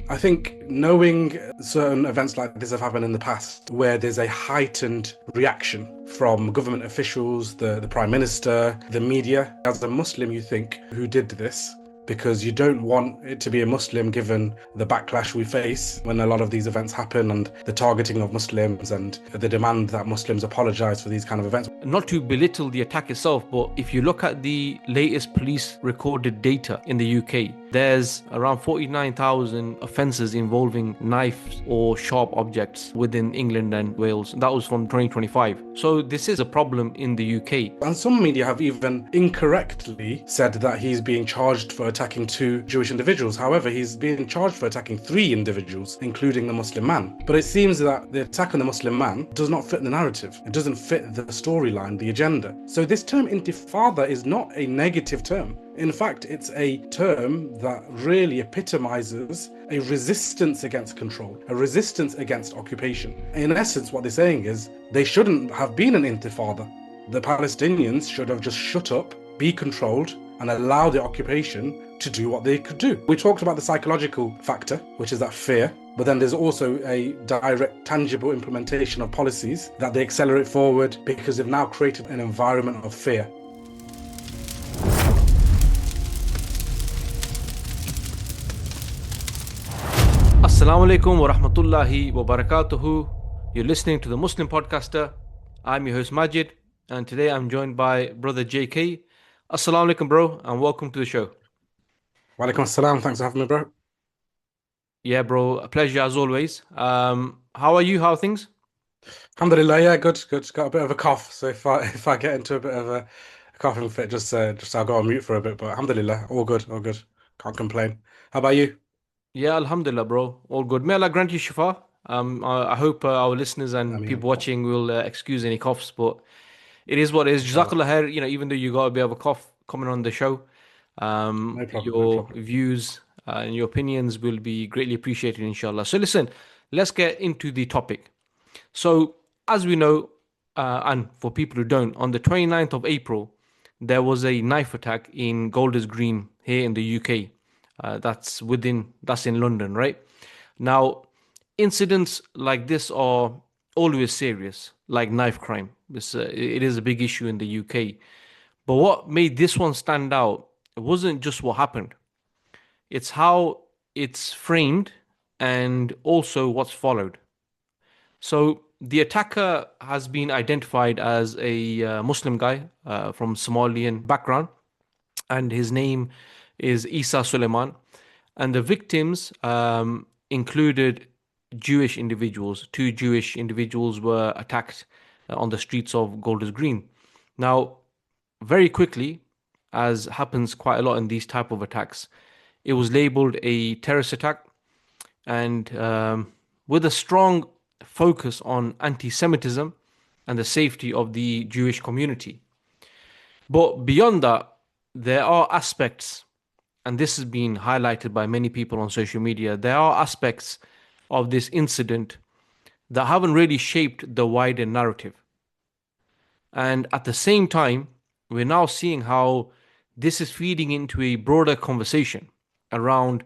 I think knowing certain events like this have happened in the past, where there's a heightened reaction from government officials, the Prime Minister, the media, as a Muslim, you think, who did this? Because you don't want it to be a Muslim given the backlash we face when a lot of these events happen and the targeting of Muslims and the demand that Muslims apologize for these kind of events. Not to belittle the attack itself, but if you look at the latest police recorded data in the UK, there's around 49,000 offences involving knives or sharp objects within England and Wales. That was from 2025. So this is a problem in the UK. And some media have even incorrectly said that he's being charged for attacking 2 Jewish individuals. However, he's being charged for attacking 3 individuals, including the Muslim man. But it seems that the attack on the Muslim man does not fit the narrative. It doesn't fit the storyline, the agenda. So this term Intifada is not a negative term. In fact, it's a term that really epitomizes a resistance against control, a resistance against occupation. In essence, what they're saying is they shouldn't have been an intifada. The Palestinians should have just shut up, be controlled, and allow the occupation to do what they could do. We talked about the psychological factor, which is that fear, but then there's also a direct, tangible implementation of policies that they accelerate forward because they've now created an environment of fear. Assalamu alaikum wa rahmatullahi wa barakatuhu. You're listening to the Muslim Podcaster. I'm your host Majid, and today I'm joined by brother JK. Assalamu alaikum, bro, and welcome to the show. Wa alaikum assalam. Thanks for having me, bro. Yeah, bro, a pleasure as always. How are you? How are things? Alhamdulillah, yeah, good. Got a bit of a cough, so if I get into a bit of a coughing fit, just I'll go on mute for a bit. But alhamdulillah, all good, all good. Can't complain. How about you? Yeah, alhamdulillah, bro. All good. May Allah grant you shifa. I hope our listeners and I people watching will excuse any coughs, but it is what it is. Jazakallah khair, even though you got a bit of a cough coming on the show, no problem, no your problem. views and your opinions will be greatly appreciated, inshallah. So listen, let's get into the topic. So as we know, and for people who don't, on the 29th of April, there was a knife attack in Golders Green here in the UK. That's in London, right? Now, incidents like this are always serious, like knife crime. It is a big issue in the UK. But what made this one stand out wasn't just what happened. It's how it's framed and also what's followed. So the attacker has been identified as a Muslim guy from Somalian background, and his name is Isa Suleiman. And the victims included Jewish individuals. 2 Jewish individuals were attacked on the streets of Golders Green. Now, very quickly, as happens quite a lot in these type of attacks, it was labeled a terrorist attack, and with a strong focus on antisemitism and the safety of the Jewish community. But beyond that, there are aspects, and this has been highlighted by many people on social media, there are aspects of this incident that haven't really shaped the wider narrative. And at the same time, we're now seeing how this is feeding into a broader conversation around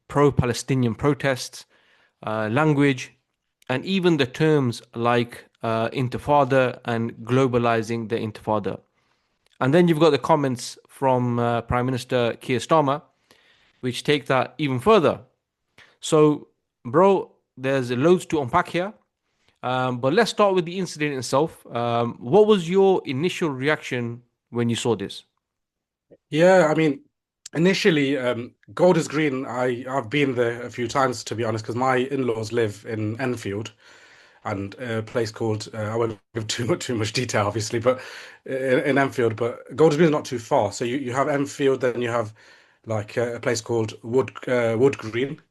pro-Palestinian protests, language, and even the terms like intifada and globalizing the intifada. And then you've got the comments from Prime Minister Keir Starmer, which take that even further. So, bro, there's loads to unpack here. But let's start with the incident itself. What was your initial reaction when you saw this? Yeah, I mean, initially, Golders Green, I've been there a few times, to be honest, because my in-laws live in Enfield, and a place called I won't give too much detail, obviously, but in Enfield. But Golders Green is not too far, so you have Enfield, then you have like a place called Wood Green,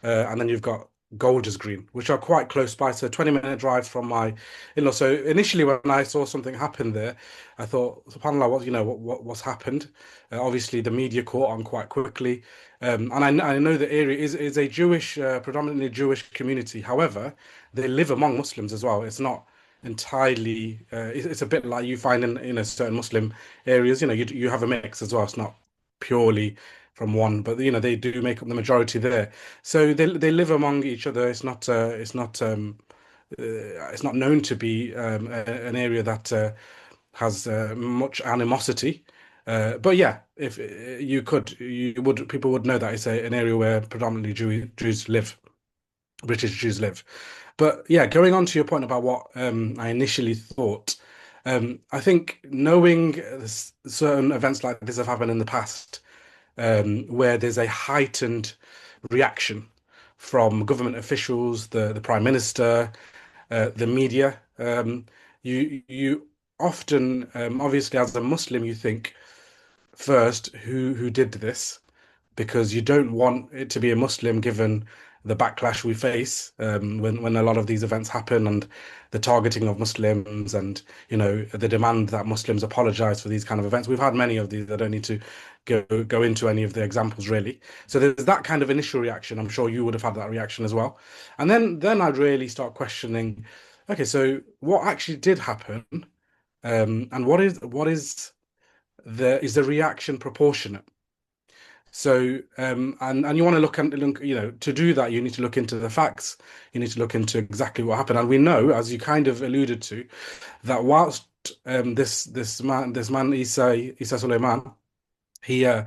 and then you've got Golders Green, which are quite close by, so 20-minute drive from my in-law. So initially, when I saw something happen there, I thought, SubhanAllah, what's happened? Obviously, the media caught on quite quickly, and I know the area is a Jewish, predominantly Jewish community. However, they live among Muslims as well. It's not entirely. It's a bit like you find in certain Muslim areas. You have a mix as well. It's not purely from one, but they do make up the majority there. So they live among each other. It's not known to be an area that has much animosity. But yeah, if you would people would know that it's an area where predominantly Jews live, British Jews live. But yeah, going on to your point about what I initially thought, I think knowing certain events like this have happened in the past, where there's a heightened reaction from government officials, the Prime Minister, the media. You often, obviously, as a Muslim, you think first who did this, because you don't want it to be a Muslim given the backlash we face when a lot of these events happen, and the targeting of Muslims, and the demand that Muslims apologize for these kind of events. We've had many of these. I don't need to go into any of the examples really. So there's that kind of initial reaction. I'm sure you would have had that reaction as well. And then I'd really start questioning, okay, so what actually did happen? And is the reaction proportionate? So, and you want to look, to do that, you need to look into the facts. You need to look into exactly what happened. And we know, as you kind of alluded to, that whilst this man Isa Suleiman, he uh,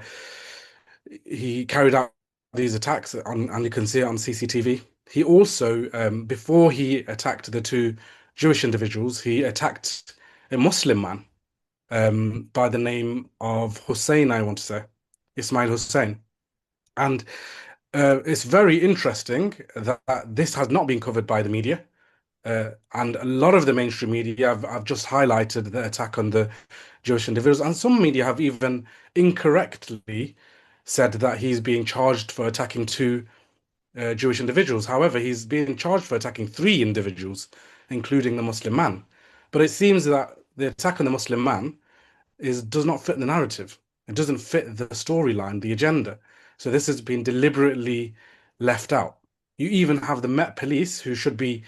he carried out these attacks and you can see it on CCTV. He also, before he attacked the two Jewish individuals, he attacked a Muslim man by the name of Hussein, I want to say, Ismail Hussein. And it's very interesting that this has not been covered by the media. And a lot of the mainstream media have just highlighted the attack on the Jewish individuals. And some media have even incorrectly said that he's being charged for attacking two Jewish individuals. However, he's being charged for attacking three individuals, including the Muslim man. But it seems that the attack on the Muslim man does not fit the narrative. It doesn't fit the storyline, the agenda. So this has been deliberately left out. You even have the Met Police, who should be,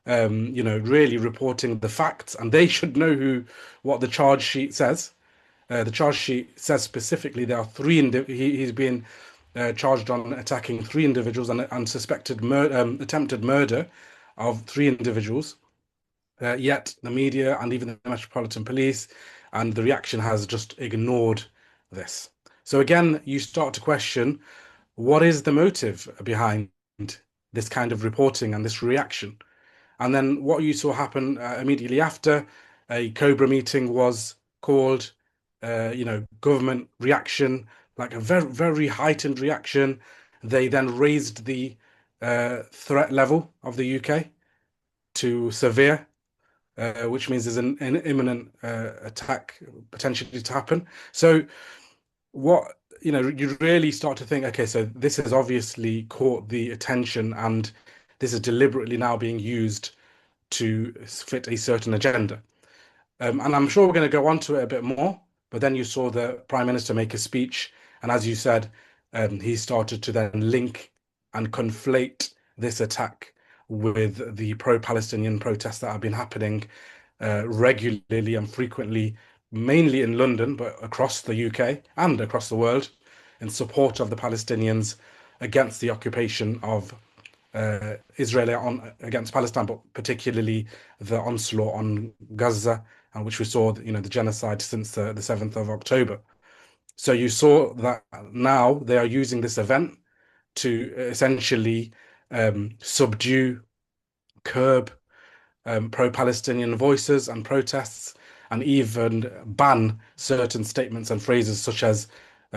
really reporting the facts, and they should know what the charge sheet says. The charge sheet says specifically there are he's been charged on attacking three individuals and suspected attempted murder of three individuals. Yet the media and even the Metropolitan Police and the reaction has just ignored this. So again, you start to question, what is the motive behind this kind of reporting and this reaction? And then what you saw happen immediately after, a Cobra meeting was called, government reaction, like a very, very heightened reaction. They then raised the threat level of the UK to severe, which means there's an imminent attack potentially to happen. So you really start to think, okay, so this has obviously caught the attention, and this is deliberately now being used to fit a certain agenda. And I'm sure we're going to go on to it a bit more, but then you saw the Prime Minister make a speech, and as you said, he started to then link and conflate this attack with the pro-Palestinian protests that have been happening regularly and frequently, mainly in London, but across the UK and across the world, in support of the Palestinians against the occupation of Israel against Palestine, but particularly the onslaught on Gaza, and which we saw, the genocide since the 7th of October. So you saw that now they are using this event to essentially subdue, curb pro-Palestinian voices and protests, and even ban certain statements and phrases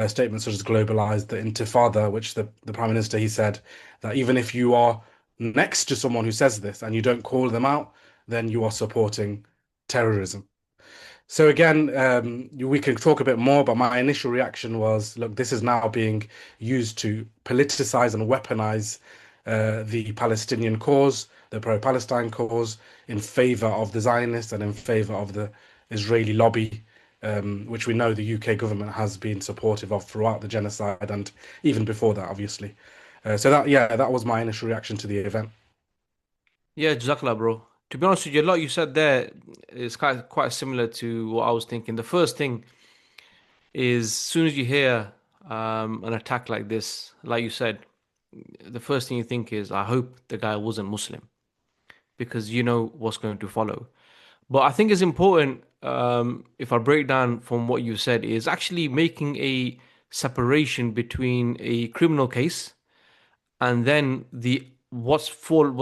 statements such as globalized, the Intifada, which the Prime Minister, he said that even if you are next to someone who says this and you don't call them out, then you are supporting terrorism. So again, we can talk a bit more, but my initial reaction was, look, this is now being used to politicize and weaponize the Palestinian cause, the pro-Palestine cause, in favor of the Zionists and in favor of the Israeli lobby, which we know the UK government has been supportive of throughout the genocide and even before that, obviously. That was my initial reaction to the event. Yeah, Jazakallah, bro. To be honest with you, a lot you said there is quite similar to what I was thinking. The first thing is, as soon as you hear an attack like this, like you said, the first thing you think is, I hope the guy wasn't Muslim, because you know what's going to follow. But I think it's important, if I break down from what you said, is actually making a separation between a criminal case and then what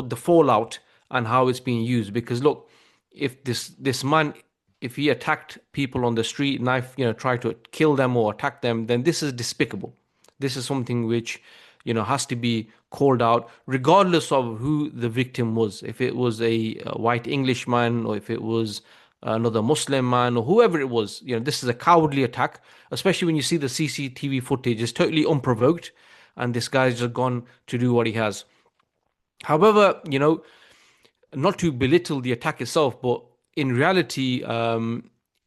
the fallout and how it's being used. Because look, if this man, if he attacked people on the street, knife, tried to kill them or attack them, then this is despicable. This is something which has to be called out, regardless of who the victim was. If it was a white Englishman, or if it was another Muslim man, or whoever it was, this is a cowardly attack. Especially when you see the CCTV footage, it's totally unprovoked, and this guy's just gone to do what he has. However, not to belittle the attack itself, but in reality,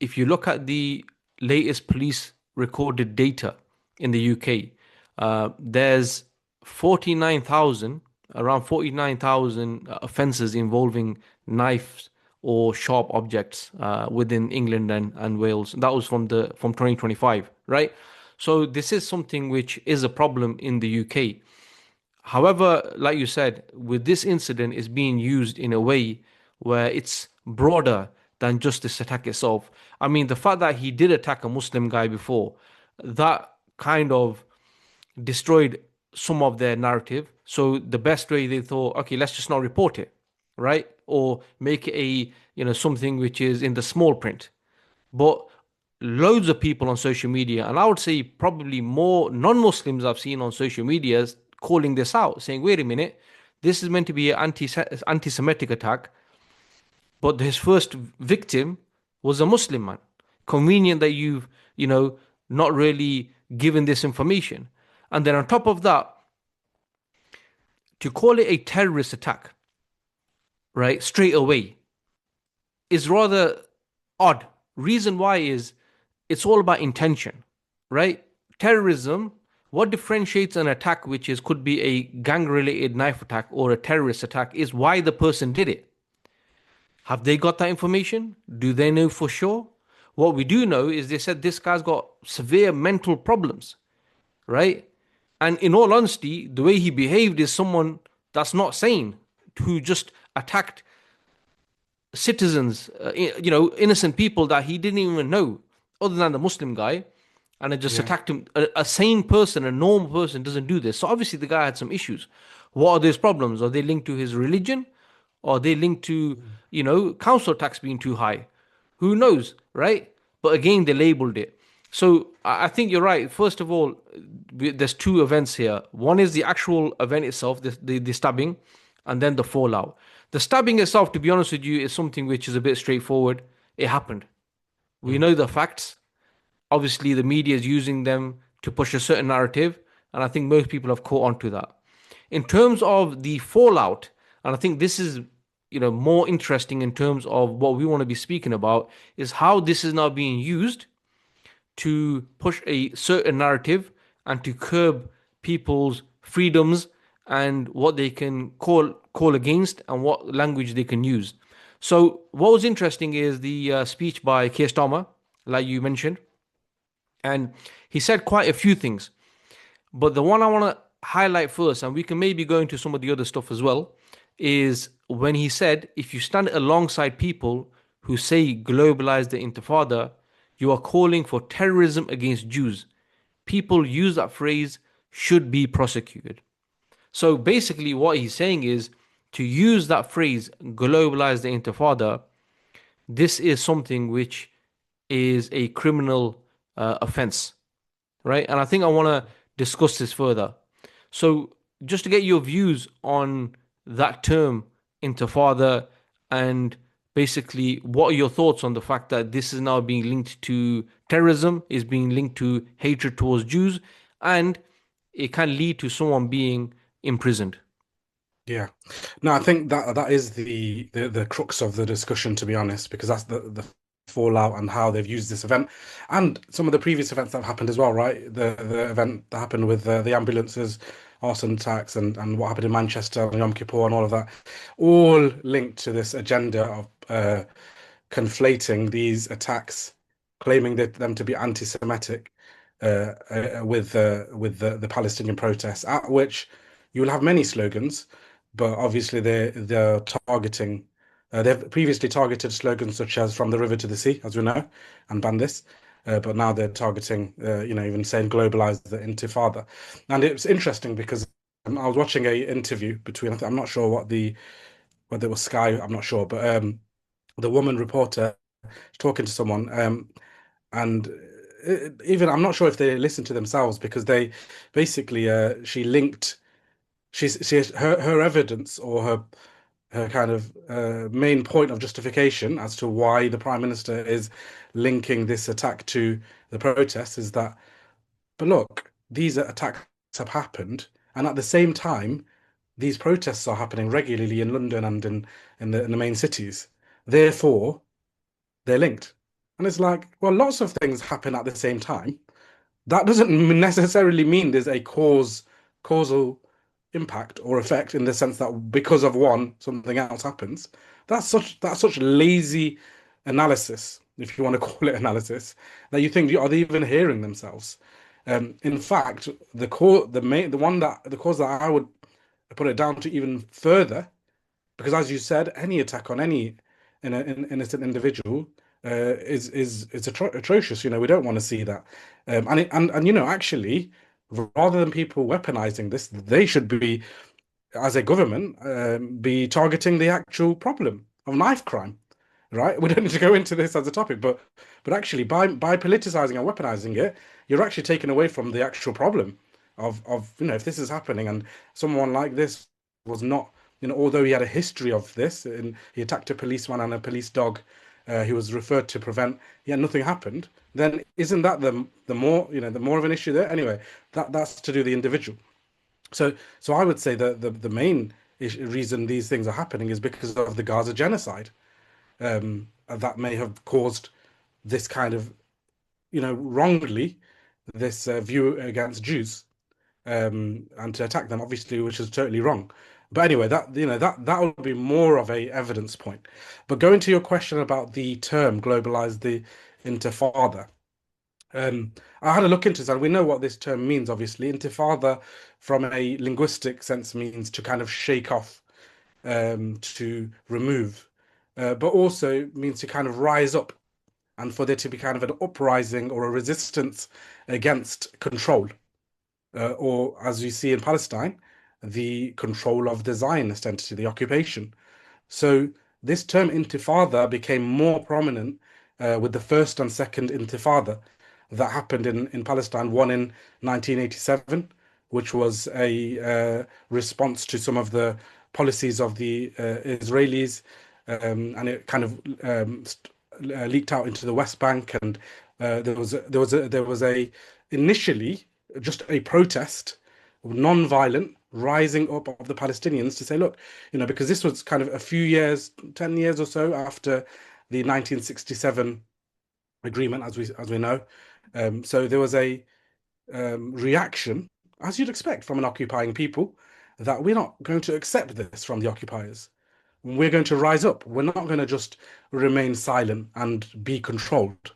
if you look at the latest police recorded data in the UK, there's 49,000, around 49,000 offences involving knives or sharp objects within England and Wales. That was from 2025, right? So this is something which is a problem in the UK. However, like you said, with this incident, it's being used in a way where it's broader than just this attack itself. I mean, the fact that he did attack a Muslim guy before, that kind of destroyed some of their narrative. So the best way, they thought, okay, let's just not report it, right? Or make it something which is in the small print. But loads of people on social media, and I would say probably more non-Muslims I've seen on social media, calling this out, saying, wait a minute, this is meant to be an anti-Semitic attack, but his first victim was a Muslim man. Convenient that you've, not really given this information. And then on top of that, to call it a terrorist attack, right, straight away, is rather odd. Reason why is, it's all about intention, right? Terrorism, what differentiates an attack which could be a gang-related knife attack or a terrorist attack, is why the person did it. Have they got that information? Do they know for sure? What we do know is they said this guy's got severe mental problems, right? And in all honesty, the way he behaved is someone that's not sane, who just attacked citizens, innocent people that he didn't even know, other than the Muslim guy, and it just attacked him. A sane person, a normal person, doesn't do this. So obviously the guy had some issues. What are those problems? Are they linked to his religion? Or are they linked to, council tax being too high? Who knows, right? But again, they labeled it. So I think you're right. First of all, there's two events here. One is the actual event itself, the stabbing, and then the fallout. The stabbing itself, to be honest with you, is something which is a bit straightforward. It happened. We know the facts. Obviously, the media is using them to push a certain narrative, and I think most people have caught on to that. In terms of the fallout, and I think this is, more interesting in terms of what we want to be speaking about, is how this is now being used to push a certain narrative and to curb people's freedoms and what they can call against and what language they can use. So what was interesting is the speech by Keir Starmer, like you mentioned, and he said quite a few things. But the one I want to highlight first, and we can maybe go into some of the other stuff as well, is when he said, if you stand alongside people who say globalize the Intifada, you are calling for terrorism against Jews. People use that phrase, should be prosecuted. So basically what he's saying is, to use that phrase, globalize the Intifada, this is something which is a criminal offense, right? And I think I want to discuss this further. So just to get your views on that term, Intifada, and basically what are your thoughts on the fact that this is now being linked to terrorism, is being linked to hatred towards Jews, and it can lead to someone being imprisoned. Yeah. No, I think that is the crux of the discussion, to be honest, because that's the fallout and how they've used this event and some of the previous events that have happened as well, right? The event that happened with the ambulances, arson attacks, and what happened in Manchester and Yom Kippur and all of that, all linked to this agenda of conflating these attacks, claiming them to be anti-Semitic, with the Palestinian protests, at which you will have many slogans, but obviously they're targeting. They've previously targeted slogans such as "From the river to the sea," as we know, and banned this. But now they're targeting, even saying "globalize the Intifada," and it's interesting because I was watching a interview between. I'm not sure whether it was Sky. I'm not sure, but the woman reporter talking to someone, and even I'm not sure if they listened to themselves because they basically she linked her evidence or her kind of main point of justification as to why the Prime Minister is linking this attack to the protests is that, but look, these attacks have happened, and at the same time, these protests are happening regularly in London and in the main cities. Therefore, they're linked. And it's like, well, lots of things happen at the same time. That doesn't necessarily mean there's a causal impact or effect in the sense that because of one, something else happens. That's such lazy analysis, if you want to call it analysis, that you think, are they even hearing themselves? In fact, the cause that I would put it down to even further, because as you said, any attack on any innocent individual is atrocious. We don't want to see that. And actually, rather than people weaponizing this, they should be, as a government, be targeting the actual problem of knife crime, right? We don't need to go into this as a topic, but actually, by politicizing and weaponizing it, you're actually taking away from the actual problem of if this is happening and someone like this was not, although he had a history of this and he attacked a policeman and a police dog, he was referred to prevent, yet nothing happened. Then isn't that the more the more of an issue there? Anyway, that's to do with the individual. So I would say that the main reason these things are happening is because of the Gaza genocide, that may have caused this kind of, wrongly, this view against Jews, and to attack them, obviously, which is totally wrong. But anyway, that would be more of a evidence point. But going to your question about the term globalize the Intifada, I had a look into this, and we know what this term means, obviously. Intifada, from a linguistic sense, means to kind of shake off, to remove, but also means to kind of rise up and for there to be kind of an uprising or a resistance against control, or as you see in Palestine, the control of the Zionist entity, the occupation. So this term intifada became more prominent with the first and second intifada that happened in Palestine, one in 1987, which was a response to some of the policies of the Israelis, and it kind of leaked out into the West Bank, and there was a initially just a protest, non-violent, rising up of the Palestinians to say, look, because this was kind of a few years, 10 years or so after the 1967 agreement, as we know. So there was a reaction, as you'd expect from an occupying people, that we're not going to accept this from the occupiers. We're going to rise up. We're not going to just remain silent and be controlled.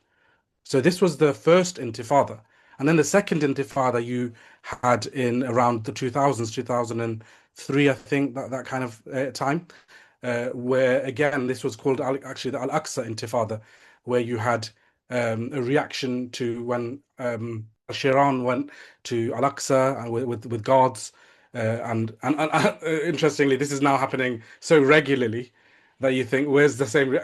So this was the first intifada. And then the second intifada you had in around the 2000s, 2003, I think, that kind of time, where again, this was called actually the Al-Aqsa Intifada, where you had a reaction to when Shiran went to Al-Aqsa and with guards. And interestingly, this is now happening so regularly that you think, where's the same?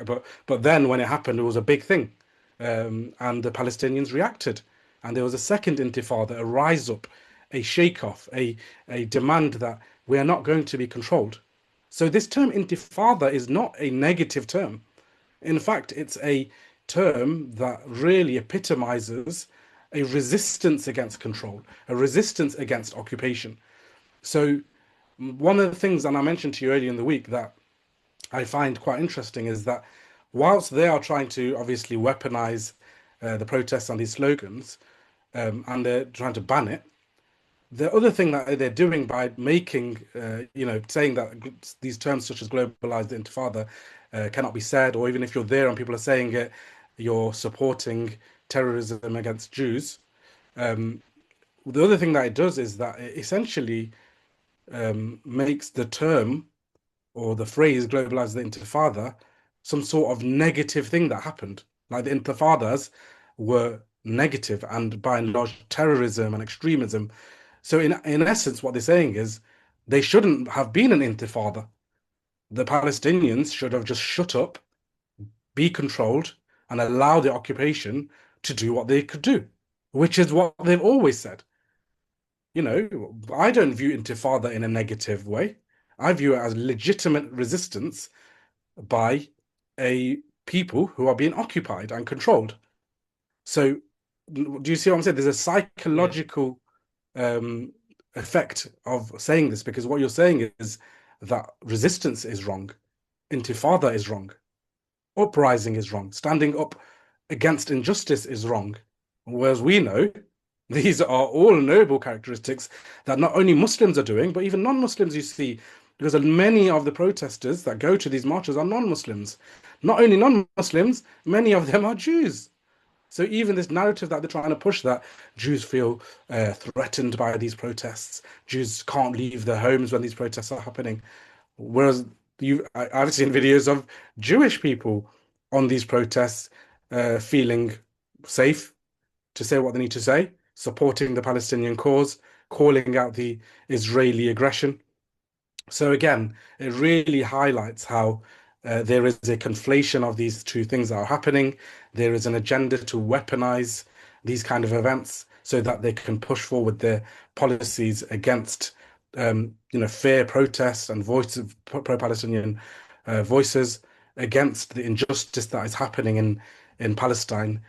But then when it happened, it was a big thing, and the Palestinians reacted, and there was a second intifada, a rise up, a shake off, a demand that we are not going to be controlled. So this term intifada is not a negative term. In fact, it's a term that really epitomizes a resistance against control, a resistance against occupation. So one of the things, and I mentioned to you earlier in the week, that I find quite interesting is that whilst they are trying to obviously weaponize the protests and these slogans, and they're trying to ban it, the other thing that they're doing by making, saying that these terms such as globalized intifada cannot be said, or even if you're there and people are saying it, you're supporting terrorism against Jews. The other thing that it does is that it essentially makes the term or the phrase globalize the Intifada some sort of negative thing that happened. Like the Intifadas were negative and by and large terrorism and extremism. So in essence, what they're saying is they shouldn't have been an Intifada. The Palestinians should have just shut up, be controlled, and allow the occupation to do what they could do, which is what they've always said. I don't view Intifada in a negative way. I view it as legitimate resistance by a people who are being occupied and controlled. So, do you see what I'm saying? There's a Yeah. psychological um, effect of saying this because what you're saying is that resistance is wrong, Intifada is wrong, uprising is wrong, standing up against injustice is wrong. Whereas we know these are all noble characteristics that not only Muslims are doing, but even non-Muslims you see, because many of the protesters that go to these marches are non-Muslims. Not only non-Muslims, many of them are Jews. So even this narrative that they're trying to push that Jews feel threatened by these protests, Jews can't leave their homes when these protests are happening. Whereas I've seen videos of Jewish people on these protests feeling safe to say what they need to say, supporting the Palestinian cause, calling out the Israeli aggression. So again, it really highlights how there is a conflation of these two things that are happening. There is an agenda to weaponize these kind of events so that they can push forward their policies against, fair protests and voice of pro-Palestinian voices against the injustice that is happening in Palestine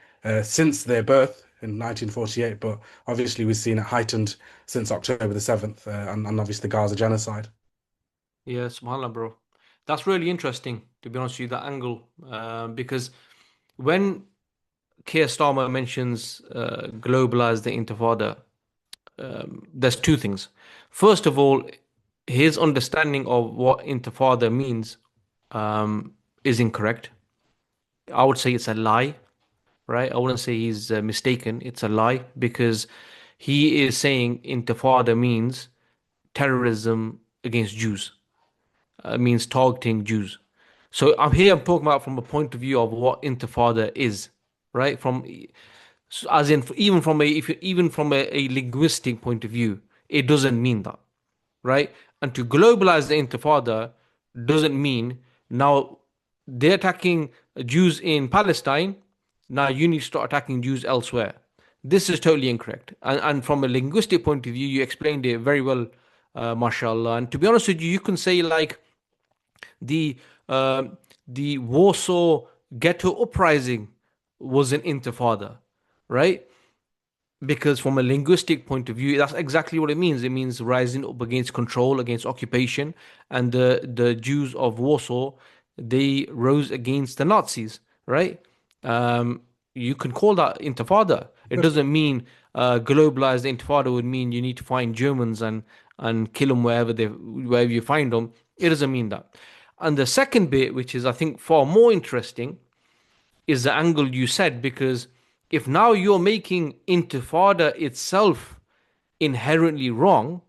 since their birth in 1948. But obviously, we've seen it heightened since October the 7th and obviously the Gaza genocide. Yeah, subhanAllah, bro. That's really interesting, to be honest with you, that angle. Because when Keir Starmer mentions globalize the Intifada, there's two things. First of all, his understanding of what Intifada means is incorrect. I would say it's a lie, right? I wouldn't say he's mistaken. It's a lie because he is saying Intifada means terrorism against Jews, means targeting Jews. So I'm talking about from a point of view of what Intifada is, right? As in even from a if you, even from a linguistic point of view, it doesn't mean that, right? And to globalize the Intifada doesn't mean now they're attacking Jews in Palestine. Now you need to start attacking Jews elsewhere. This is totally incorrect. And from a linguistic point of view, you explained it very well, mashallah. And to be honest with you, you can say like the uh, the Warsaw Ghetto uprising was an Intifada, right? Because from a linguistic point of view, that's exactly what it means. It means rising up against control, against occupation, and the Jews of Warsaw, they rose against the Nazis, right? You can call that Intifada. It doesn't mean globalized Intifada would mean you need to find Germans and kill them wherever you find them. It doesn't mean that. And the second bit, which is I think far more interesting, is the angle you said, because if now you're making Intifada itself inherently wrong,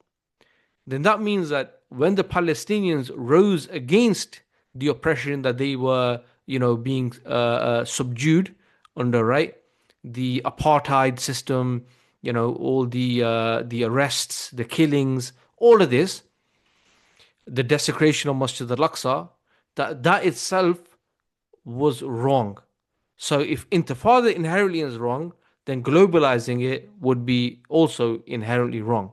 then that means that when the Palestinians rose against the oppression that they were, being subdued under, right, the apartheid system, all the arrests, the killings, all of this, the desecration of Masjid al-Aqsa, that itself was wrong. So if intifada inherently is wrong, then globalizing it would be also inherently wrong.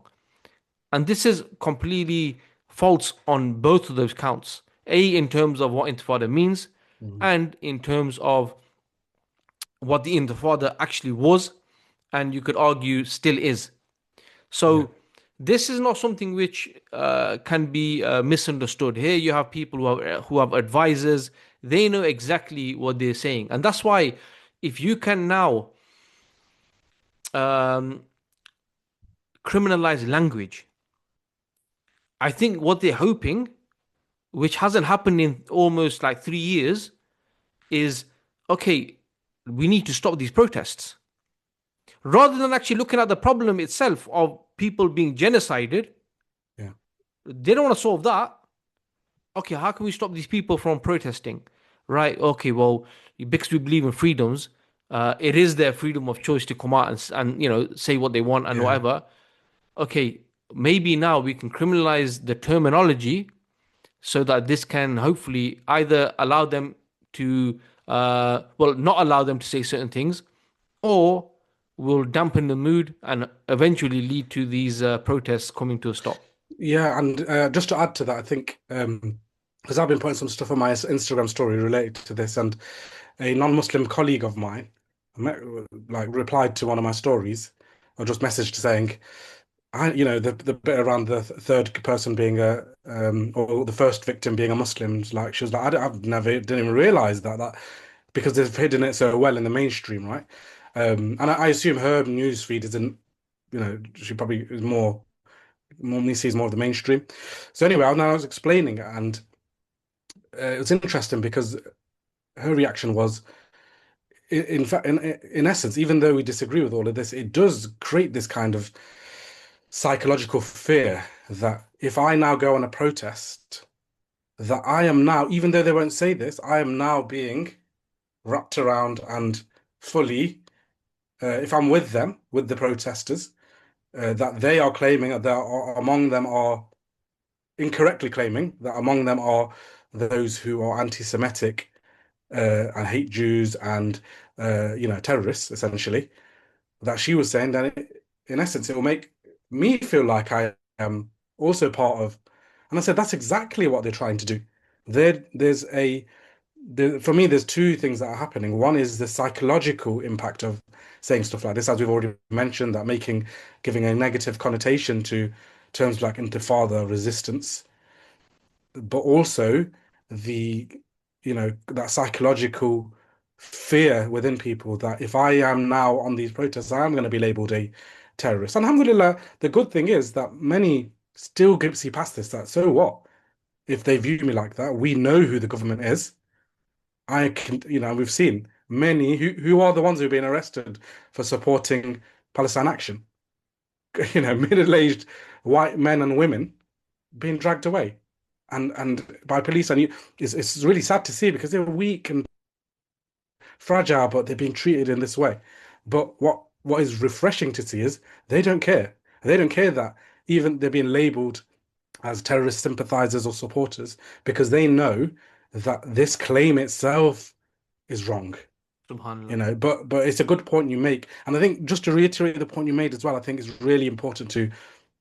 And this is completely false on both of those counts. A, in terms of what intifada means, Mhm. and in terms of what the intifada actually was, and you could argue still is. Yeah. So this is not something which can be misunderstood. Here you have people who have advisors. They know exactly what they're saying, and that's why if you can now um, criminalize language, I think what they're hoping, which hasn't happened in almost like 3 years, is okay. We need to stop these protests. rather than actually looking at the problem itself of people being genocided. Yeah. They don't want to solve that. Okay, how can we stop these people from protesting? Right? Okay, well, because we believe in freedoms, it is their freedom of choice to come out and say what they want and Yeah. whatever. Okay, maybe now we can criminalize the terminology so that this can hopefully either allow them to, well, not allow them to say certain things, or will dampen the mood and eventually lead to these protests coming to a stop. Yeah, and just to add to that, I think because I've been putting some stuff on my Instagram story related to this, and a non-Muslim colleague of mine like replied to one of my stories, or just messaged saying, the bit around the third person being a or the first victim being a Muslim, like she was like, I've never didn't even realize that because they've hidden it so well in the mainstream, right? And I assume her news feed isn't, she probably is more normally sees more of the mainstream. So anyway, I was explaining it, and it was interesting because her reaction was, in fact, in essence, even though we disagree with all of this, it does create this kind of psychological fear that if I now go on a protest, that I am now, even though they won't say this, I am now being wrapped around and fully, if I'm with them, with the protesters, that they are claiming that among them are incorrectly claiming that among them are those who are anti-Semitic and hate Jews and terrorists, essentially. That she was saying that in essence it will make me feel like I am also part of. And I said that's exactly what they're trying to do. For me, there's two things that are happening. One is the psychological impact of saying stuff like this, as we've already mentioned, that giving a negative connotation to terms like intifada, resistance, but also the that psychological fear within people that if I am now on these protests, I am going to be labeled a terrorist. And alhamdulillah, the good thing is that many still see past this, that so what? If they view me like that, we know who the government is. I can, we've seen many who are the ones who've been arrested for supporting Palestine action. Middle-aged white men and women being dragged away and by police. And it's really sad to see because they're weak and fragile, but they're being treated in this way. But what is refreshing to see is they don't care. They don't care that even they're being labeled as terrorist sympathizers or supporters because they know that this claim itself is wrong. Subhanallah. But it's a good point you make. And I think just to reiterate the point you made as well, I think it's really important to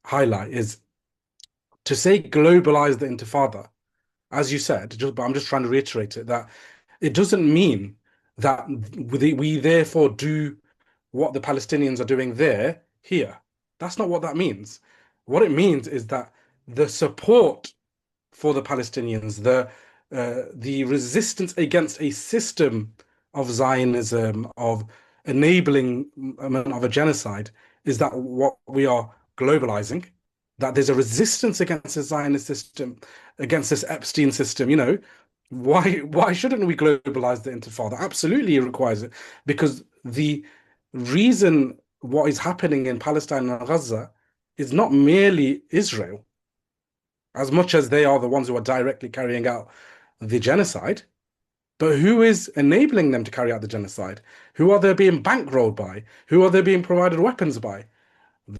highlight is to say globalize the Intifada, as you said, but I'm just trying to reiterate it, that it doesn't mean that we therefore do what the Palestinians are doing there, here. That's not what that means. What it means is that the support for the Palestinians, the resistance against a system of Zionism, of enabling of a genocide, is that what we are globalizing. That there's a resistance against the Zionist system, against this Epstein system. Why shouldn't we globalize the Intifada? Absolutely, it requires it because the reason what is happening in Palestine and Gaza is not merely Israel as much as they are the ones who are directly carrying out the genocide, but who is enabling them to carry out the genocide? Who are they being bankrolled by? Who are they being provided weapons by?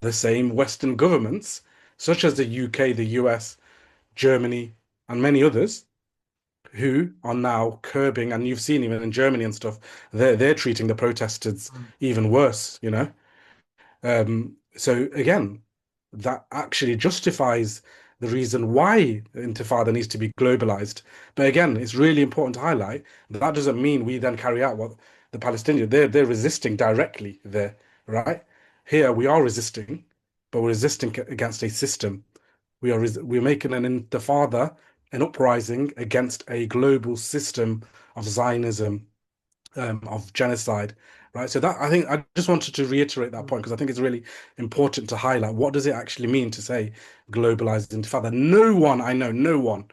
The same Western governments, such as the UK, the US, Germany, and many others, who are now curbing, and you've seen even in Germany and stuff, they're treating the protesters even worse. So again, that actually justifies the reason why Intifada needs to be globalized. But again, it's really important to highlight that that doesn't mean we then carry out what the Palestinians they're resisting directly there, right? Here we are resisting, but we're resisting against a system. We're making an Intifada, an uprising against a global system of Zionism, of genocide, right? So that I think I just wanted to reiterate that point because I think it's really important to highlight what does it actually mean to say globalized intifada. No one I know, no one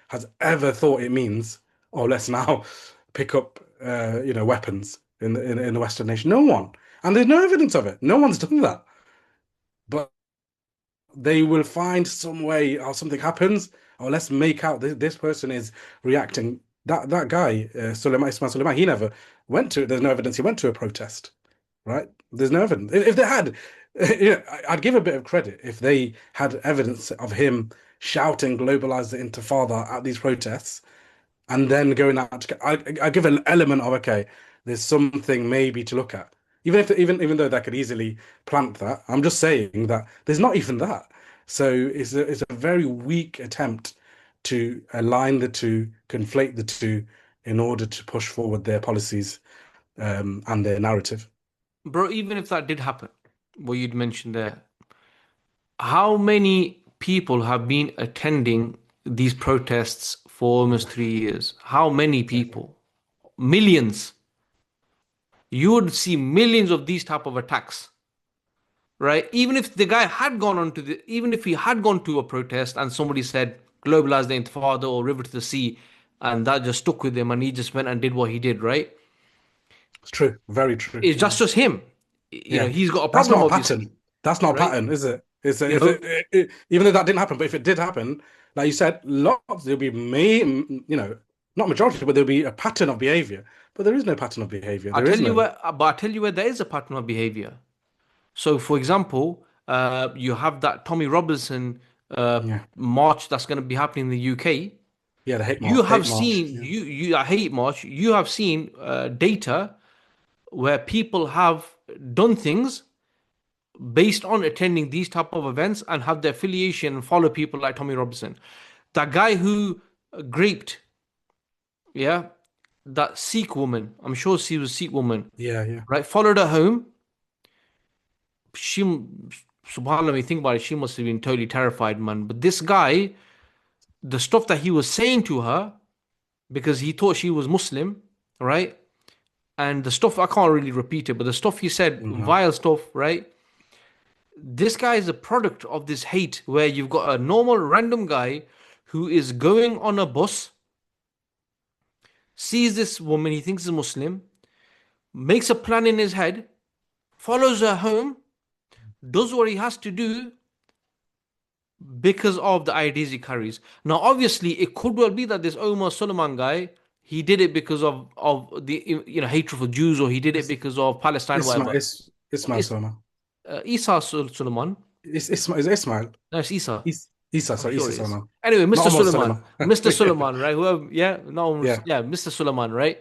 has ever thought it means, oh, let's now pick up weapons in the Western nation. No one. And there's no evidence of it. No one's done that. But they will find some way or something happens, or let's make out this person is reacting. That guy, Ismail Suleiman, he never went to, there's no evidence he went to a protest, right? There's no evidence. If they had, I'd give a bit of credit if they had evidence of him shouting globalize the Intifada at these protests and then going out I give an element of okay, there's something maybe to look at. Even though that could easily plant that, I'm just saying that there's not even that. So it's a very weak attempt to align the two, conflate the two in order to push forward their policies and their narrative. Bro, even if that did happen, what you'd mentioned there, how many people have been attending these protests for almost 3 years? How many people? Millions. You would see millions of these type of attacks, right? Even if the guy had gone on to even if he had gone to a protest and somebody said globalize the Intifada or river to the sea, and that just stuck with him and he just went and did what he did, right? It's true, very true. It's just him. You know, Yeah, he's got a that's problem, not a obviously, pattern. That's not a right? pattern, is it? You know, Even though that didn't happen, but if it did happen, like you said, lots there'll be not majority, but there'll be a pattern of behavior. But there is no pattern of behavior. There is no. I tell you where there is a pattern of behavior. So, for example, you have that Tommy Robinson Yeah, march that's going to be happening in the UK. yeah, the You hate have march. seen Yeah. you a hate march. You have seen data where people have done things based on attending these type of events and have the affiliation and follow people like Tommy Robinson. That guy who graped, yeah, that Sikh woman. I'm sure she was a Sikh woman, Yeah, yeah. right? Followed her home. She, subhanallah, when you think about it, she must have been totally terrified, man. But this guy, the stuff that he was saying to her, because he thought she was Muslim, right? And the stuff, I can't really repeat it, but the stuff he said, No. vile stuff, right? This guy is a product of this hate where you've got a normal random guy who is going on a bus, sees this woman he thinks is Muslim, makes a plan in his head, follows her home, does what he has to do because of the ideas he carries. Now, obviously, it could well be that this Omar Suleiman guy, he did it because of the hatred for Jews, or he did it It's because of Palestine, whatever. Ismail It's Soma. Isa Suleiman. Is it Ismail? No, it's Isa. Isa, I'm sorry, sure Isa it is. Soma. Anyway, Not Mr. Ahmad Suleiman, Salama. Mr. Suleiman, right? Whoever, yeah, no, Yeah, yeah, Mr. Suleiman, right?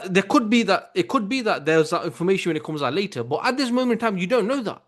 There could be that it could be that there's that information when it comes out later, but at this moment in time, you don't know that.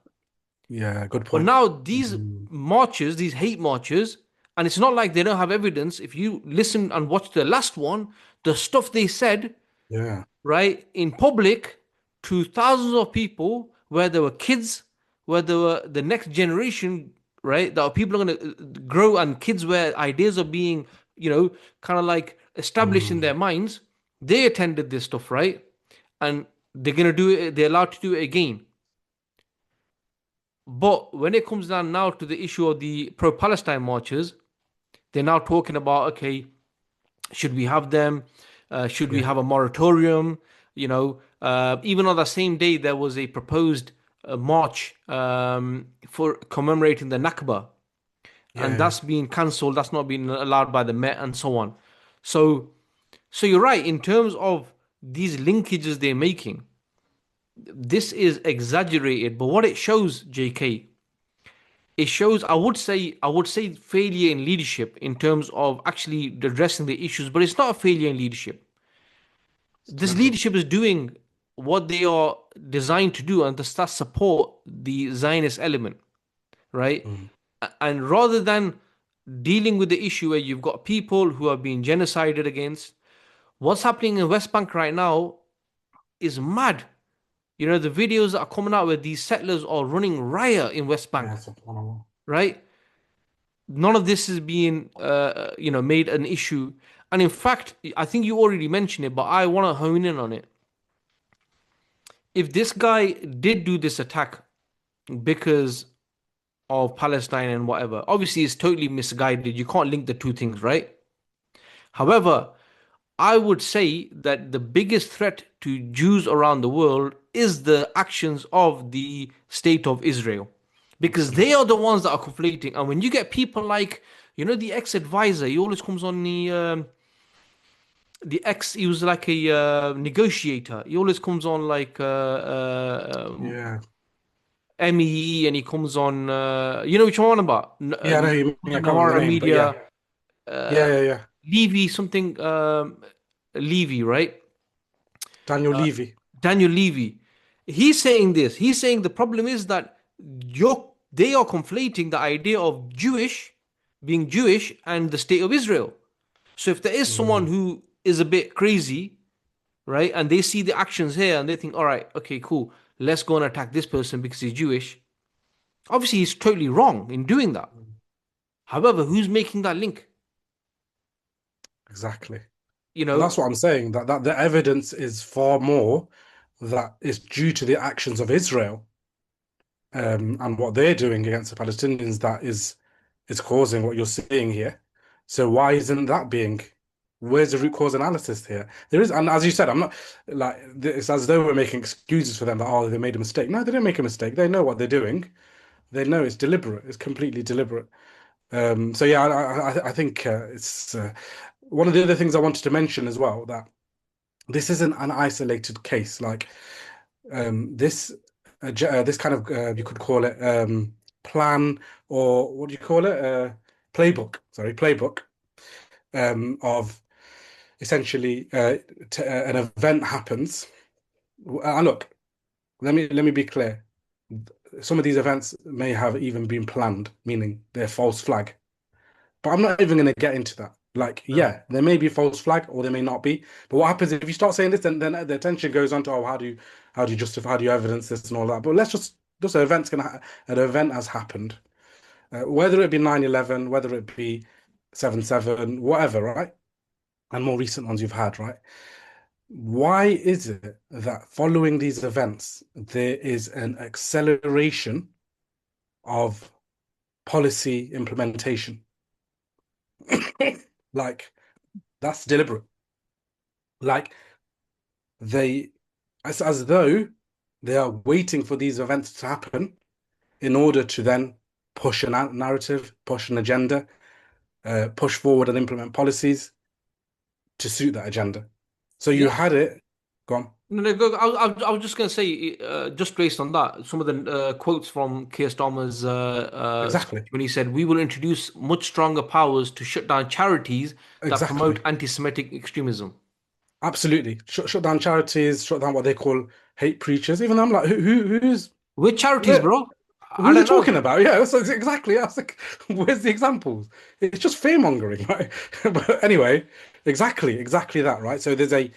yeah, good But point. now these Mm, marches, these hate marches, and it's not like they don't have evidence. If you listen and watch the last one, the stuff they said, yeah. right, in public to thousands of people, where there were kids, where there were the next generation, right, that people are going to grow, and kids where ideas are being, kind of like established in their Mm, minds, they attended this stuff, right? And they're going to do it, they're allowed to do it again. But when it comes down now to the issue of the pro-Palestine marches, they're now talking about, okay, should we have them? Should we yeah, have a moratorium? Even on the same day, there was a proposed march for commemorating the Nakba, and yeah. that's been cancelled. That's not been allowed by the Met, and so on. So, so you're right in terms of these linkages they're making. This is exaggerated, but what it shows, JK, it shows, I would say failure in leadership in terms of actually addressing the issues, but it's not a failure in leadership. This No. leadership is doing what they are designed to do, and that support the Zionist element, right? Mm, And rather than dealing with the issue where you've got people who are being genocided against, what's happening in West Bank right now is mad. The videos that are coming out where these settlers are running riot in West Bank, yeah, subhanallah. right? None of this is being made an issue. And in fact, I think you already mentioned it, but I want to hone in on it. If this guy did do this attack because of Palestine and whatever, obviously it's totally misguided. You can't link the two things, right? However, I would say that the biggest threat to Jews around the world is the actions of the state of Israel, because they Absolutely. are the ones that are conflating. And when you get people like, the ex-advisor, he always comes on the ex. He was like a negotiator. He always comes on like Yeah. MEE, and he comes on. You know which one I'm on about? Yeah, I know you Comes mean, I on can't remember the Nawara name, but yeah. Media. Yeah, Uh, yeah, yeah. Levy something. Levy, right? Daniel Levy. Daniel Levy. He's saying this. He's saying the problem is that they are conflating the idea of being Jewish, and the state of Israel. So if there is someone Mm, who is a bit crazy, right, and they see the actions here and they think, all right, okay, cool, let's go and attack this person because he's Jewish. Obviously, he's totally wrong in doing that. mm, However, who's making that link? exactly. You But that's know, what I'm saying, that the evidence is far more that is due to the actions of Israel, and what they're doing against the Palestinians that is causing what you're seeing here. So why isn't that being? Where's the root cause analysis here? There is, and as you said, I'm not like it's as though we're making excuses for them that they made a mistake. No, they didn't make a mistake. They know what they're doing. They know it's deliberate. It's completely deliberate. So yeah, I think it's one of the other things I wanted to mention as well, that this isn't an isolated case. Like this this kind of you could call it plan, or what do you call it? Playbook. Sorry, playbook of essentially an event happens. And look, let me be clear. Some of these events may have even been planned, meaning they're false flag. But I'm not even going to get into that. Like, no. yeah, there may be false flag or there may not be. But what happens if you start saying this, then the attention goes on to, oh, how do you justify, how do you evidence this and all that? But let's just an event has happened, whether it be 9/11, whether it be 7/7, whatever, right? And more recent ones you've had, right? Why is it that following these events there is an acceleration of policy implementation? Like, that's deliberate. Like they, as though they are waiting for these events to happen in order to then push a narrative, push an agenda, push forward and implement policies to suit that agenda. So you Yeah. had it. Go on. No, no, go. I was just going to say, just based on that, some of the quotes from Keir Starmer's speech Exactly. when he said, "We will introduce much stronger powers to shut down charities that promote Exactly. anti-Semitic extremism." Absolutely. Shut down charities, shut down what they call hate preachers. Even I'm like, Which charities, where, bro? I who's he don't know. talking about? Yeah, that's exactly. I was like, where's the examples? It's just fear mongering, right? But anyway, exactly that, right? So there's a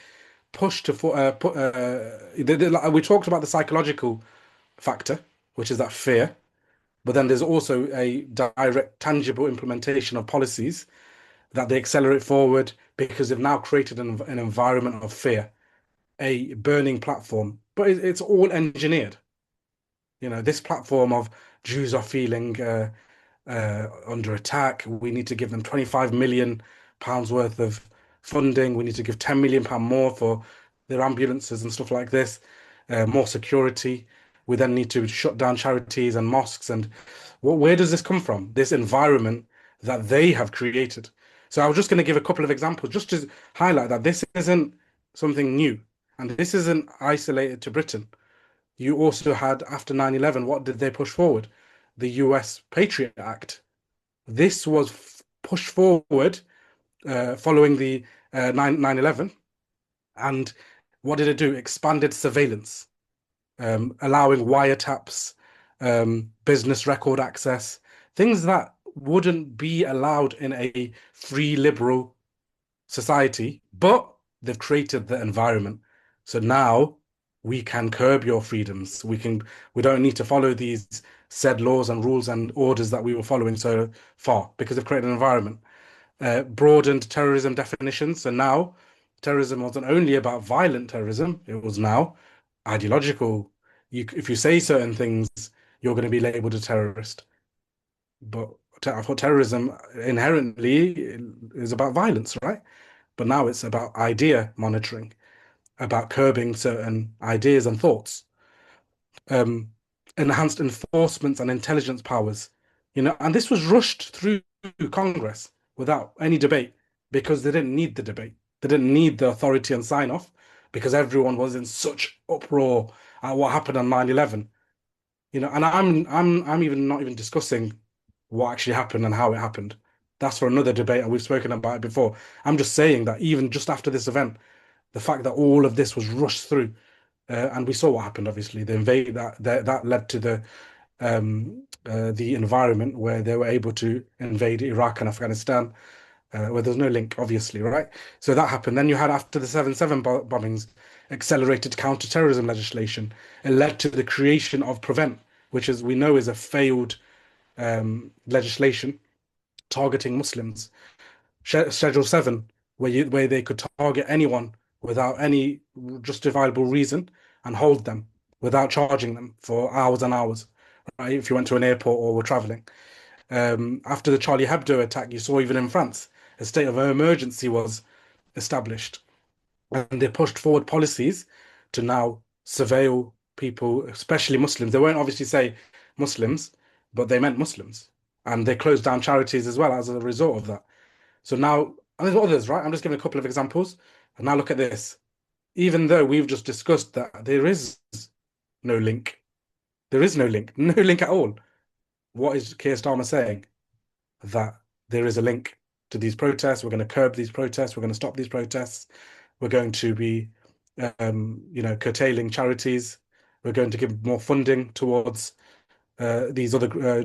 push to put. Like, we talked about the psychological factor, which is that fear, but then there's also a direct, tangible implementation of policies that they accelerate forward because they've now created an environment of fear, a burning platform. But it's all engineered. This platform of Jews are feeling under attack. We need to give them 25 million pounds worth of funding. We need to give 10 million pound more for their ambulances and stuff like this, more security. We then need to shut down charities and mosques. And where does this come from? This environment that they have created. So I was just going to give a couple of examples just to highlight that this isn't something new and this isn't isolated to Britain. You also had, after 9/11, what did they push forward? The US Patriot Act. This was pushed forward following the 9/11. And what did it do? Expanded surveillance, allowing wiretaps, business record access, things that wouldn't be allowed in a free liberal society, but they've created the environment. So now we can curb your freedoms. We don't need to follow these said laws and rules and orders that we were following so far because they've created an environment. Broadened terrorism definitions. So now terrorism wasn't only about violent terrorism, it was now ideological. If you say certain things, you're going to be labeled a terrorist. But I thought terrorism inherently is about violence, right? But now it's about idea monitoring. about curbing certain ideas and thoughts, um, enhanced enforcement and intelligence powers, and this was rushed through Congress without any debate because they didn't need the debate. They didn't need the authority and sign off because everyone was in such uproar at what happened on 9/11. And I'm even not even discussing what actually happened and how it happened. That's for another debate, and we've spoken about it before. I'm just saying that even just after this event, the fact that all of this was rushed through, and we saw what happened. Obviously, the invade that led to the environment where they were able to invade Iraq and Afghanistan, where there's no link, obviously, right? So that happened. Then you had after the 7/7 bombings, accelerated counter-terrorism legislation. It led to the creation of Prevent, which is we know is a failed legislation targeting Muslims. Schedule 7, where they could target anyone without any justifiable reason and hold them without charging them for hours and hours, right? If you went to an airport or were traveling. After the Charlie Hebdo attack, you saw even in France, a state of emergency was established. And they pushed forward policies to now surveil people, especially Muslims. They won't obviously say Muslims, but they meant Muslims. And they closed down charities as well as a result of that. So now, and there's others, right? I'm just giving a couple of examples. And now look at this. Even though we've just discussed that there is no link, there is no link, no link at all. What is Keir Starmer saying? That there is a link to these protests. We're going to curb these protests. We're going to stop these protests. We're going to be, curtailing charities. We're going to give more funding towards these other,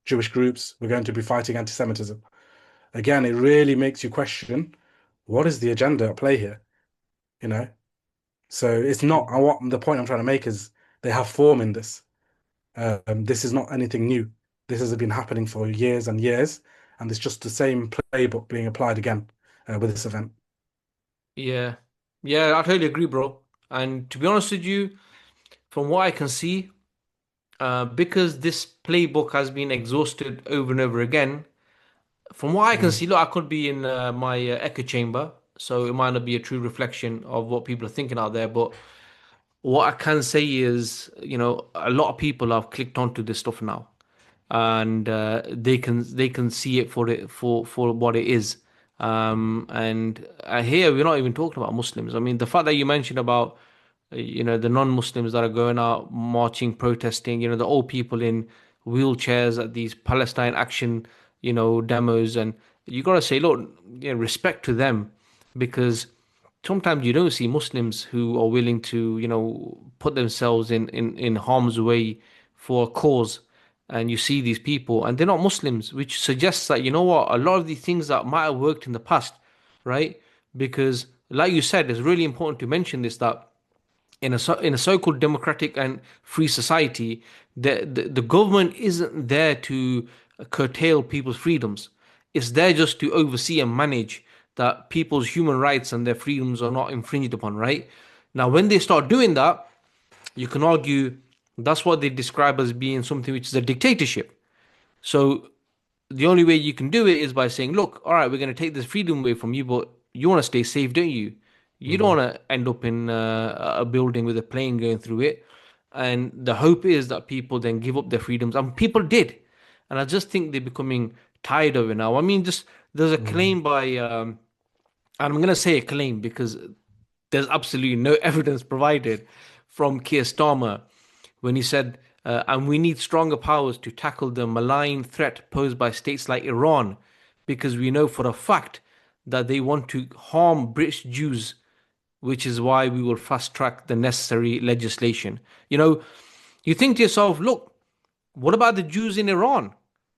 Jewish groups. We're going to be fighting antisemitism. Again, it really makes you question what is the agenda at play here, you know? So it's not what the point I'm trying to make is they have form in this. This is not anything new. This has been happening for years and years, and it's just the same playbook being applied again with this event. Yeah. Yeah, I totally agree, bro. And to be honest with you, from what I can see, because this playbook has been exhausted over and over again, from what I can Mm, see, look, I could be in my echo chamber, so it might not be a true reflection of what people are thinking out there. But what I can say is, a lot of people have clicked onto this stuff now, and they can see it for what it is. And here we're not even talking about Muslims. I mean, the fact that you mentioned about the non-Muslims that are going out marching, protesting, the old people in wheelchairs at these Palestine action, demos, and you got to say, look, respect to them, because sometimes you don't see Muslims who are willing to, put themselves in harm's way for a cause. And you see these people, and they're not Muslims, which suggests that, you know what, a lot of these things that might have worked in the past, right? Because, like you said, it's really important to mention this, that in a so-called democratic and free society, the government isn't there to curtail people's freedoms. It's there just to oversee and manage that people's human rights and their freedoms are not infringed upon, right? Now, when they start doing that, you can argue that's what they describe as being something which is a dictatorship. So the only way you can do it is by saying, look, all right, we're going to take this freedom away from you, but you want to stay safe, don't you? You don't mm, want to end up in a building with a plane going through it. And the hope is that people then give up their freedoms. And people did. And I just think they're becoming tired of it now. I mean, just there's a mm, claim by, and I'm going to say a claim because there's absolutely no evidence provided from Keir Starmer when he said, and we need stronger powers to tackle the malign threat posed by states like Iran, because we know for a fact that they want to harm British Jews, which is why we will fast track the necessary legislation. You know, you think to yourself, look, what about the Jews in Iran?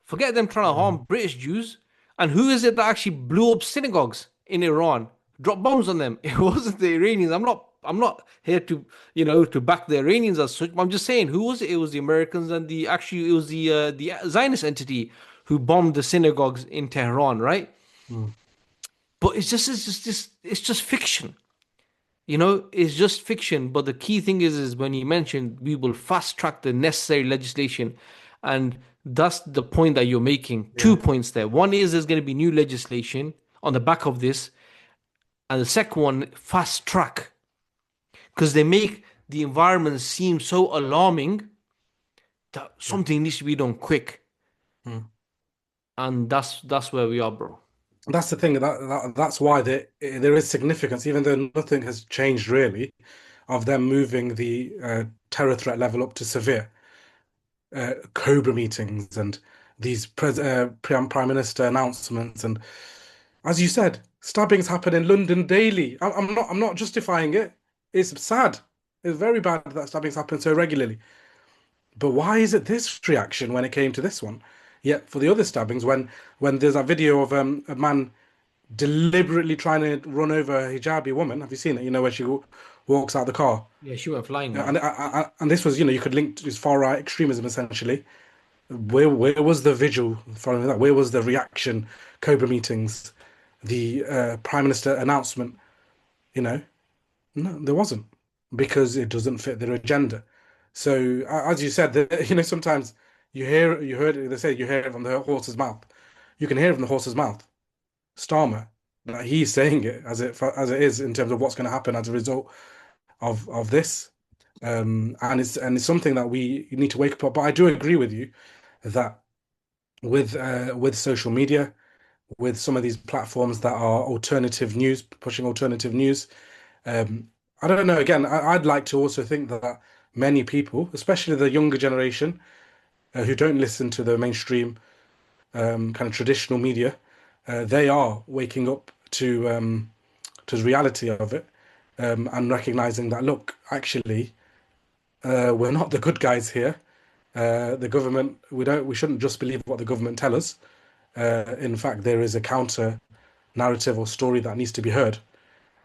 Forget them trying to mm, harm British Jews. And who is it that actually blew up synagogues in Iran? Dropped bombs on them. It wasn't the Iranians. I'm not here to to back the Iranians as such. I'm just saying who was it? It was the Americans and it was the Zionist entity who bombed the synagogues in Tehran, right? mm. But it's just fiction. It's just fiction. But the key thing is when he mentioned we will fast track the necessary legislation, and that's the point that you're making. Two Yeah. points there. One is there's going to be new legislation on the back of this, and the second one, fast track. because they make the environment seem so alarming that Yeah. something needs to be done quick, Mm. and that's where we are, bro. That's the thing that's why there is significance, even though nothing has changed really, of them moving the terror threat level up to severe. Cobra meetings and these prime minister announcements, and as you said, stabbings happen in London daily. I'm not justifying it. It's sad. It's very bad that stabbings happen so regularly. But why is it this reaction when it came to this one? Yet for the other stabbings, when there's a video of a man deliberately trying to run over a hijabi woman. Have you seen it? You know, where she walks out the car. Yeah, she went flying, Yeah, man. and this was, you could link to this far right extremism essentially. Where was the vigil following that? Where was the reaction? Cobra meetings, the prime minister announcement. You know, no, there wasn't because it doesn't fit their agenda. So as you said, sometimes you heard it, they say you hear it from the horse's mouth. You can hear it from the horse's mouth. Starmer, that he's saying it as it is in terms of what's going to happen as a result of this. And it's something that we need to wake up. But I do agree with you that with social media, with some of these platforms that are alternative news, pushing alternative news, um, I don't know. Again, I'd like to also think that many people, especially the younger generation, who don't listen to the mainstream kind of traditional media, they are waking up to the reality of it, and recognizing that look, actually, we're not the good guys here. The government, we shouldn't just believe what the government tell us. In fact, there is a counter narrative or story that needs to be heard.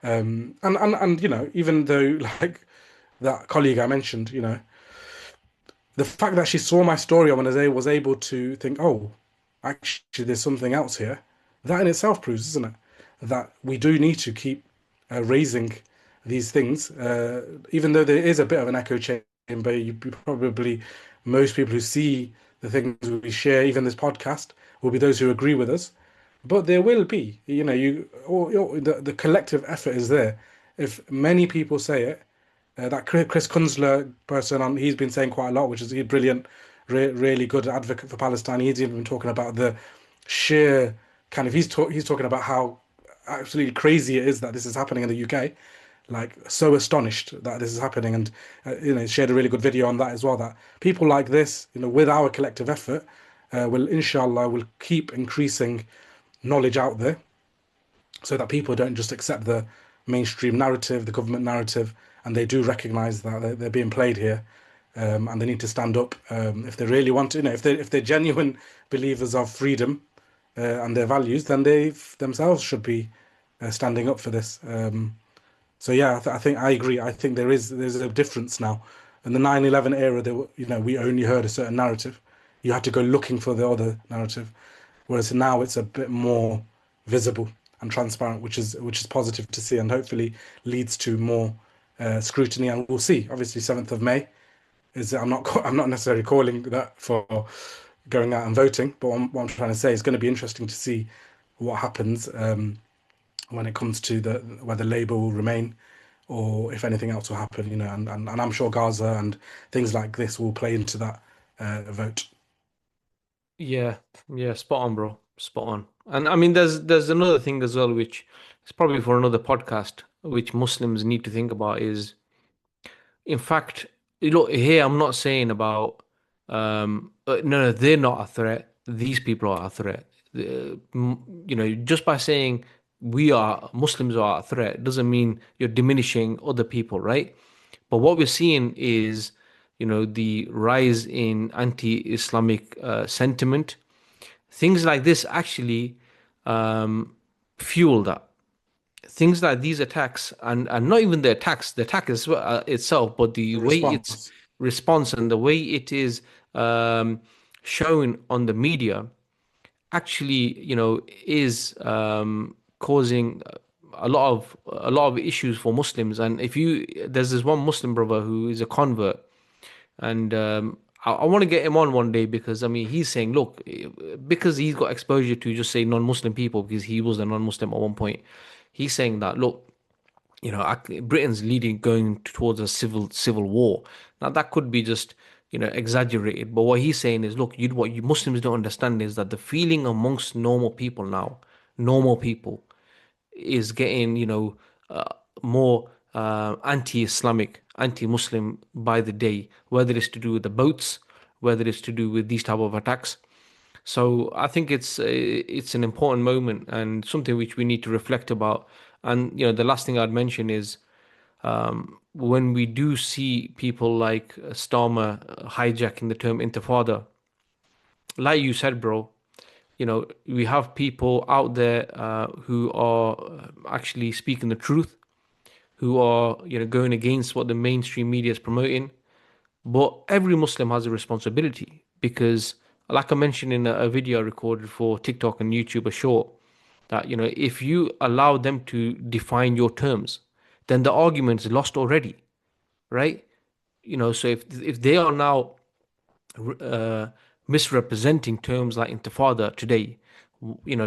And even though like that colleague I mentioned, the fact that she saw my story and was able to think, oh, actually, there's something else here. That in itself proves, isn't it, that we do need to keep raising these things, even though there is a bit of an echo chamber. You probably most people who see the things we share, even this podcast, will be those who agree with us. But there will be, the collective effort is there. If many people say it, that Chris Kunzler person he's been saying quite a lot, which is a brilliant, really good advocate for Palestine. He's even been talking about the sheer kind of he's talking about how absolutely crazy it is that this is happening in the UK. Like so astonished that this is happening, and shared a really good video on that as well. That people like this, with our collective effort, will keep increasing knowledge out there so that people don't just accept the mainstream narrative, the government narrative, and they do recognize that they're being played here, and they need to stand up if they really want to. If they're genuine believers of freedom and their values, then they themselves should be standing up for this. So yeah, I think I agree. I think there's a difference now. In the 9/11 era, we only heard a certain narrative. You had to go looking for the other narrative, whereas now it's a bit more visible and transparent, which is positive to see, and hopefully leads to more scrutiny. And we'll see. Obviously, 7th of May is. I'm not necessarily calling that for going out and voting, but what I'm trying to say is going to be interesting to see what happens when it comes to whether Labour will remain or if anything else will happen. And I'm sure Gaza and things like this will play into that vote. Yeah, yeah, spot on, bro. Spot on. And I mean, there's another thing as well, which is probably for another podcast, which Muslims need to think about is, in fact, look, here I'm not saying about, no, they're not a threat. These people are a threat. Just by saying Muslims are a threat doesn't mean you're diminishing other people, right? But what we're seeing is, the rise in anti-Islamic sentiment. Things like this actually fuel that. Things like these attacks, and not even the attack itself, but the The way it's response. response and the way it is shown on the media actually, is causing a lot of issues for Muslims. And there's this one Muslim brother who is a convert, and I want to get him on one day because I mean he's saying, look, because he's got exposure to just say non-Muslim people because he was a non-Muslim at one point. He's saying that look, Britain's leading going towards a civil war. Now that could be just exaggerated, but what he's saying is, look, what you Muslims don't understand is that the feeling amongst normal people now, normal people, is getting uh, more anti-Islamic, anti-Muslim by the day, whether it's to do with the boats, whether it's to do with these type of attacks. So I think it's an important moment and something which we need to reflect about. And the last thing I'd mention is when we do see people like Starmer hijacking the term Intifada, like you said, bro, we have people out there who are actually speaking the truth, who are going against what the mainstream media is promoting. But every Muslim has a responsibility because, like I mentioned in a video I recorded for TikTok and YouTube, a short, that if you allow them to define your terms, then the argument is lost already, right? So if they are now uh, misrepresenting terms like intifada today,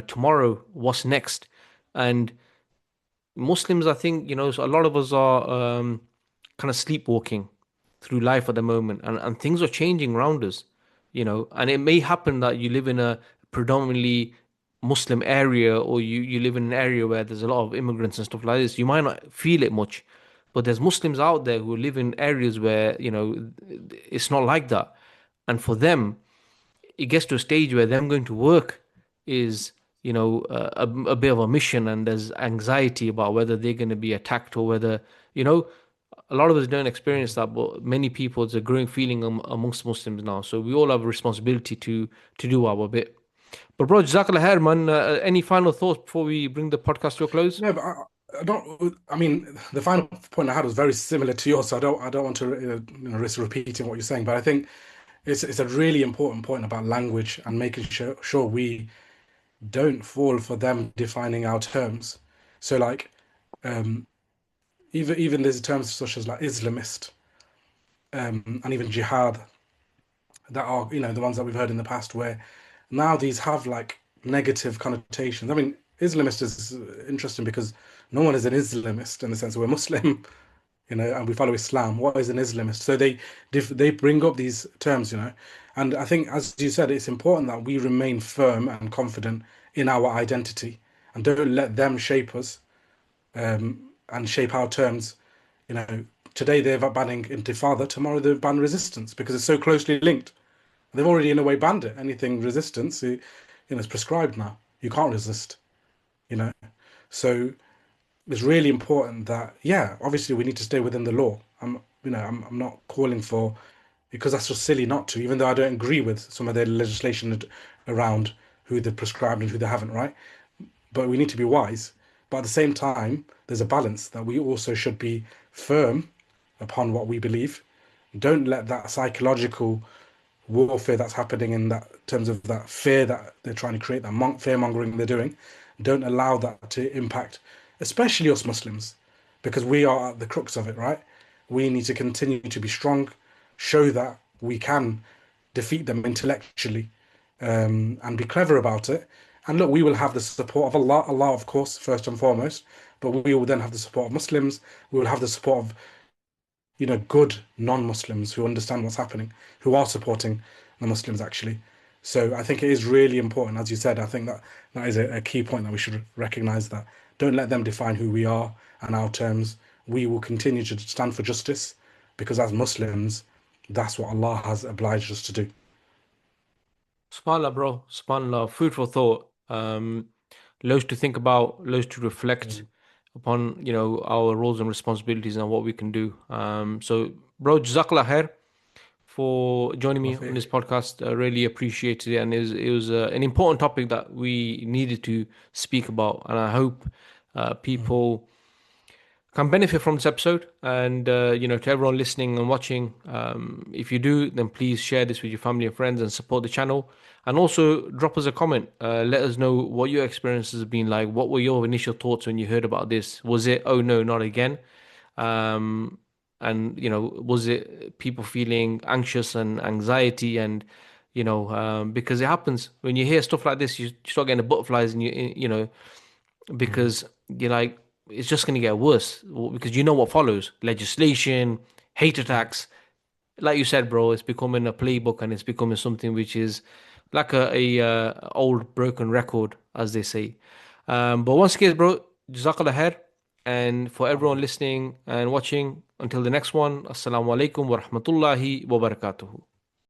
tomorrow what's next? And Muslims, I think, so a lot of us are kind of sleepwalking through life at the moment, and things are changing around us, and it may happen that you live in a predominantly Muslim area, or you live in an area where there's a lot of immigrants and stuff like this. You might not feel it much, but there's Muslims out there who live in areas where, it's not like that. And for them, it gets to a stage where them going to work is a bit of a mission, and there's anxiety about whether they're going to be attacked, or whether you know a lot of us don't experience that, but many people, it's a growing feeling amongst Muslims now, so we all have a responsibility to do our bit. But bro, jazakallah khair, man. Any final thoughts before we bring the podcast to a close? No, but I don't. I mean, the final point I had was very similar to yours, so I don't want to risk repeating what you're saying. But I think it's a really important point about language and making sure we don't fall for them defining our terms. So like even there's terms such as like Islamist and even jihad that are the ones that we've heard in the past where now these have like negative connotations. I mean, Islamist is interesting because no one is an Islamist in the sense that we're Muslim, and we follow Islam. What is an Islamist? So they bring up these terms, and I think, as you said, it's important that we remain firm and confident in our identity and don't let them shape us and shape our terms. Today they're banning Intifada, tomorrow they ban resistance because it's so closely linked. They've already, in a way, banned it. Anything resistance, it's prescribed now. You can't resist, you know. So it's really important that, yeah, obviously we need to stay within the law. I'm not calling for, because that's just silly not to, even though I don't agree with some of the legislation around who they've prescribed and who they haven't, right? But we need to be wise. But at the same time, there's a balance that we also should be firm upon what we believe. Don't let that psychological warfare that's happening in that terms of that fear that they're trying to create, that fear mongering they're doing, don't allow that to impact, especially us Muslims, because we are at the crux of it, right? We need to continue to be strong, show that we can defeat them intellectually, and be clever about it. And look, we will have the support of Allah, of course, first and foremost, but we will then have the support of Muslims. We will have the support of, good non-Muslims who understand what's happening, who are supporting the Muslims actually. So I think it is really important, as you said. I think that is a key point that we should recognize that. Don't let them define who we are and our terms. We will continue to stand for justice because as Muslims, that's what Allah has obliged us to do. SubhanAllah, bro. SubhanAllah. Food for thought. Loads to think about, loads to reflect Mm. upon, our roles and responsibilities and what we can do. So, bro, Jazakallah khair for joining me on this Wafiq. podcast. I really appreciated it, and it was an important topic that we needed to speak about. And I hope Mm. people can benefit from this episode. And to everyone listening and watching, if you do, then please share this with your family and friends and support the channel. And also drop us a comment. Let us know what your experiences have been like. What were your initial thoughts when you heard about this? Was it, oh no, not again? Um, and was it people feeling anxious and anxiety, and because it happens when you hear stuff like this, you start getting the butterflies, and you know Mm. because you're like, it's just going to get worse because you know what follows: legislation, hate attacks. Like you said, bro, it's becoming a playbook and it's becoming something which is like a old broken record, as they say. But once again, bro, jazakallah khair. And for everyone listening and watching, until the next one, assalamu alaikum wa rahmatullahi wa barakatuhu.